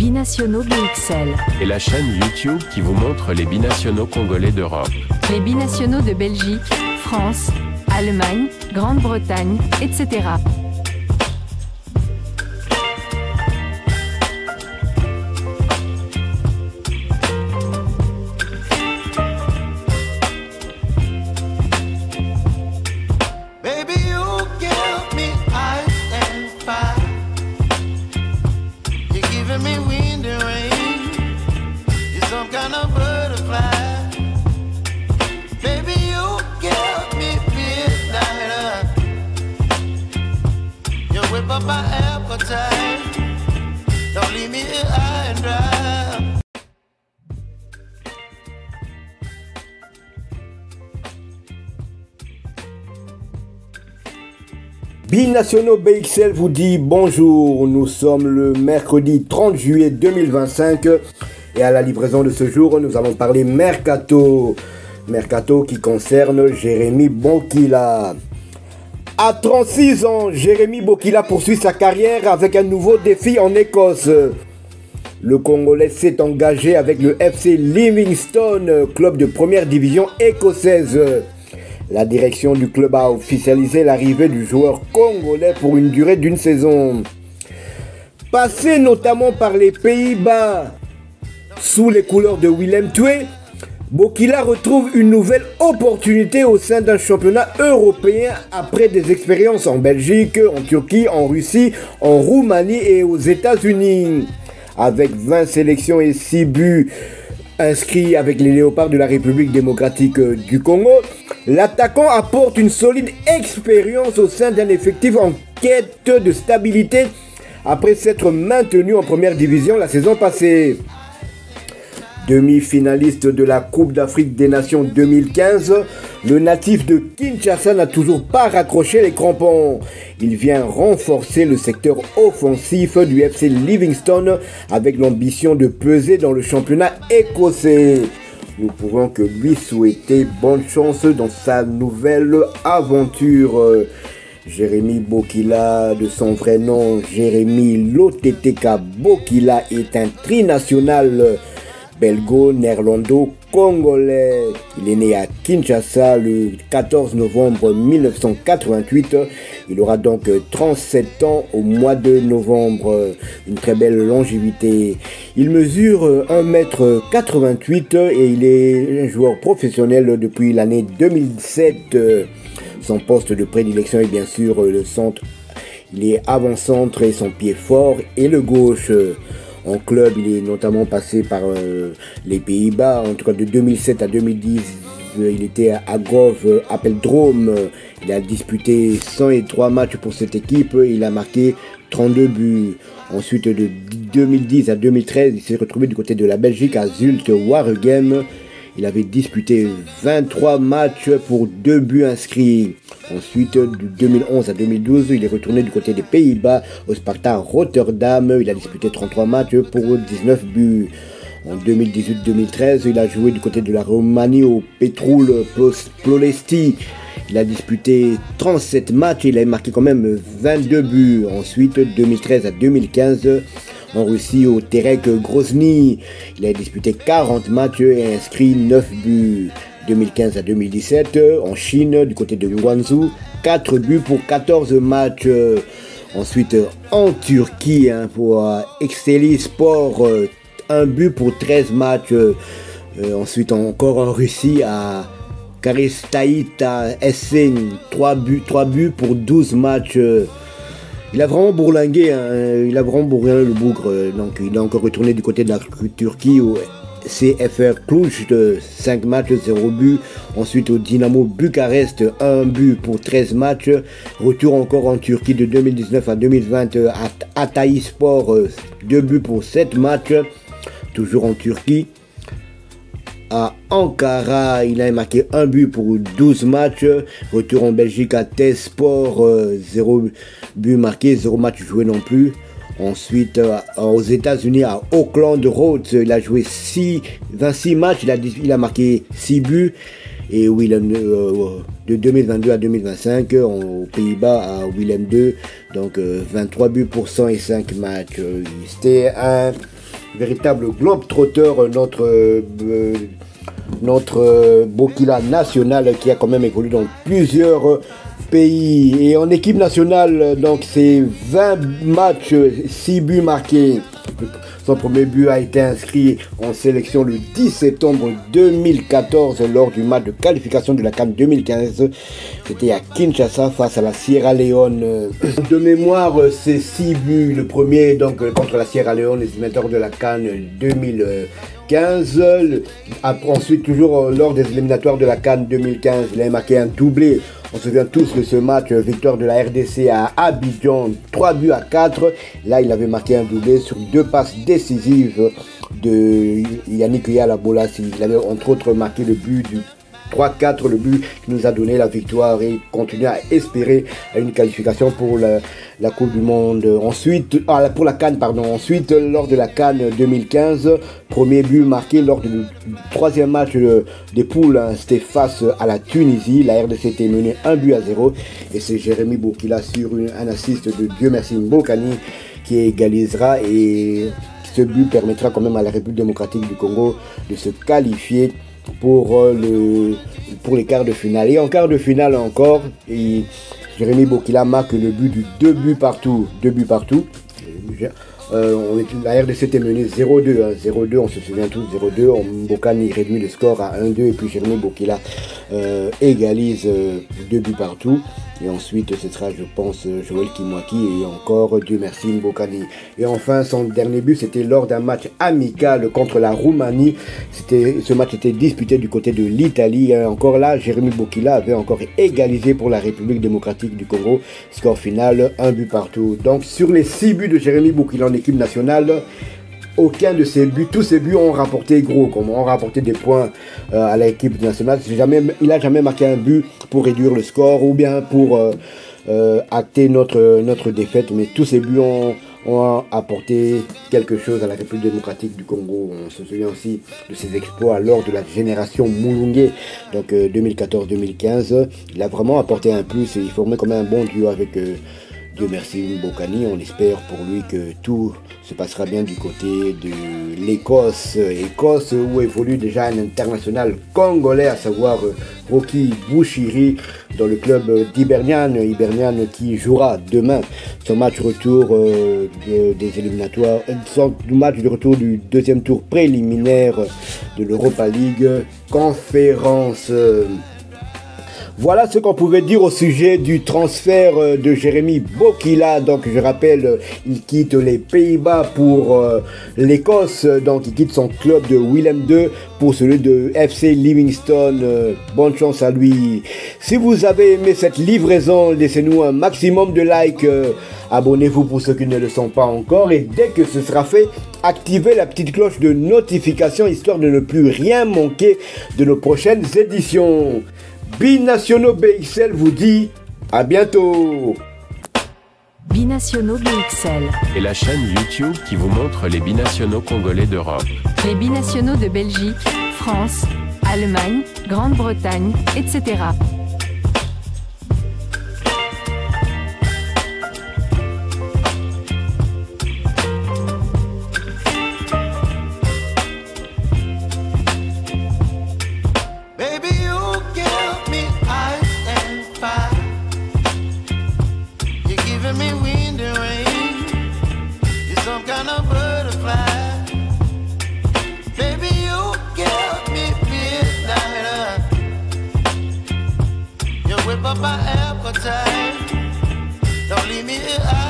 Binationaux BXL. Et la chaîne YouTube qui vous montre les binationaux congolais d'Europe. Les binationaux de Belgique, France, Allemagne, Grande-Bretagne, etc. Binationaux BXL vous dit bonjour, nous sommes le mercredi 30 juillet 2025 et à la livraison de ce jour nous allons parler Mercato. Mercato qui concerne Jérémy Bokila. À 36 ans, Jérémy Bokila poursuit sa carrière avec un nouveau défi en Écosse. Le Congolais s'est engagé avec le FC Livingstone, club de première division écossaise. La direction du club a officialisé l'arrivée du joueur congolais pour une durée d'une saison. Passé notamment par les Pays-Bas sous les couleurs de Willem II, Bokila retrouve une nouvelle opportunité au sein d'un championnat européen après des expériences en Belgique, en Turquie, en Russie, en Roumanie et aux États-Unis. Avec 20 sélections et 6 buts inscrits avec les Léopards de la République démocratique du Congo, l'attaquant apporte une solide expérience au sein d'un effectif en quête de stabilité après s'être maintenu en première division la saison passée. Demi-finaliste de la Coupe d'Afrique des Nations 2015, le natif de Kinshasa n'a toujours pas raccroché les crampons. Il vient renforcer le secteur offensif du FC Livingstone avec l'ambition de peser dans le championnat écossais. Nous pouvons que lui souhaiter bonne chance dans sa nouvelle aventure. Jérémy Bokila, de son vrai nom Jérémy Loteteka Bokila, est un trinational belgo-néerlando-congolais. Il est né à Kinshasa le 14 novembre 1988. Il aura donc 37 ans au mois de novembre. Une très belle longévité. Il mesure 1m88 et il est un joueur professionnel depuis l'année 2007. Son poste de prédilection est bien sûr le centre. Il est avant-centre et son pied fort est le gauche. En club, il est notamment passé par les Pays-Bas. En tout cas, de 2007 à 2010, il était à Grove Apeldoorn. Il a disputé 103 matchs pour cette équipe. Il a marqué 32 buts. Ensuite, de 2010 à 2013, il s'est retrouvé du côté de la Belgique à Zulte Waregem. Il avait disputé 23 matchs pour 2 buts inscrits. Ensuite, de 2011 à 2012, il est retourné du côté des Pays-Bas au Sparta Rotterdam. Il a disputé 33 matchs pour 19 buts. En 2018-2013, il a joué du côté de la Roumanie au Petrol Ploiești. Il a disputé 37 matchs et il a marqué quand même 22 buts. Ensuite, 2013 à 2015, en Russie au Terek Grozny, il a disputé 40 matchs et inscrit 9 buts. 2015 à 2017, en Chine, du côté de Guangzhou, 4 buts pour 14 matchs. Ensuite, en Turquie, pour Excelli Sport, 1 but pour 13 matchs. Ensuite, encore en Russie, à Karistaïta SC, 3 buts pour 12 matchs. Il a vraiment bourlingué, il a vraiment bourlingué le bougre. Donc, il est encore retourné du côté de la Turquie au CFR Cluj, 5 matchs, 0 but. Ensuite au Dynamo Bucarest, 1 but pour 13 matchs. Retour encore en Turquie de 2019 à 2020 à Hatayspor, 2 buts pour 7 matchs. Toujours en Turquie. À Ankara, il a marqué 1 but pour 12 matchs. Retour en Belgique à Tesport, 0 but marqué, 0 match joué non plus. Ensuite, aux États-Unis, à Oakland Roads, il a joué 26 matchs, il a marqué 6 buts. Et Willem de 2022 à 2025, aux Pays-Bas à Willem II, donc 23 buts pour 105 matchs. C'était un véritable globe-trotter, notre Bokila national qui a quand même évolué dans plusieurs pays. Et en équipe nationale, donc c'est 20 matchs, 6 buts marqués. Son premier but a été inscrit en sélection le 10 septembre 2014 lors du match de qualification de la CAN 2015. C'était à Kinshasa face à la Sierra Leone. De mémoire, c'est 6 buts. Le premier donc contre la Sierra Leone, les éliminatoires de la CAN 2015. Ensuite, toujours lors des éliminatoires de la CAN 2015, il a marqué un doublé. On se souvient tous de ce match, victoire de la RDC à Abidjan, 3 buts à 4. Là, il avait marqué un doublé sur 2 passes décisives de Yannick Yalabolas. Il avait entre autres marqué le but du 3-4, le but qui nous a donné la victoire et continue à espérer une qualification pour la Coupe du Monde. Ensuite, pour la CAN, pardon. Ensuite, lors de la CAN 2015, premier but marqué lors du troisième match des poules, c'était face à la Tunisie. La RDC était menée 1 but à 0 et c'est Jérémy Bokila sur un assist de Dieu merci Mbokani qui égalisera, et ce but permettra quand même à la République démocratique du Congo de se qualifier pour les quarts de finale. Et en quart de finale encore, Jérémy Bokila marque le but du 2 buts partout. La RDC était menée 0-2, 0-2, on se souvient tous, 0-2. Mbokani réduit le score à 1-2 et puis Jérémy Bokila égalise 2 buts partout. Et ensuite, ce sera, je pense, Joël Kimwaki et encore Dieu merci Mbokani. Et enfin, son dernier but, c'était lors d'un match amical contre la Roumanie. Ce match était disputé du côté de l'Italie. Encore là, Jérémy Bokila avait encore égalisé pour la République démocratique du Congo. Score final, 1 but partout. Donc, sur les 6 buts de Jérémy Bokila en équipe nationale, aucun de ces buts, tous ces buts ont rapporté gros, ont rapporté des points à l'équipe nationale. Il n'a jamais marqué un but pour réduire le score ou bien pour acter notre défaite, mais tous ces buts ont apporté quelque chose à la République démocratique du Congo. On se souvient aussi de ses exploits lors de la génération Moulungue, donc 2014-2015. Il a vraiment apporté un plus et il formait quand même un bon duo avec Dieu merci Mbokani. On espère pour lui que tout se passera bien du côté de l'Écosse. Écosse où évolue déjà un international congolais, à savoir Rocky Bouchiri dans le club d'Hibernian. Hibernian qui jouera demain son match retour des éliminatoires, son match de retour du deuxième tour préliminaire de l'Europa League conférence. Voilà ce qu'on pouvait dire au sujet du transfert de Jérémy Bokila. Donc je rappelle, il quitte les Pays-Bas pour l'Écosse. Donc il quitte son club de Willem II pour celui de FC Livingstone. Bonne chance à lui. Si vous avez aimé cette livraison, laissez-nous un maximum de likes. Abonnez-vous pour ceux qui ne le sont pas encore. Et dès que ce sera fait, activez la petite cloche de notification histoire de ne plus rien manquer de nos prochaines éditions. Binationaux BXL vous dit à bientôt. Binationaux BXL. Et la chaîne YouTube qui vous montre les binationaux congolais d'Europe. Les binationaux de Belgique, France, Allemagne, Grande-Bretagne, etc. My appetite, don't leave me here.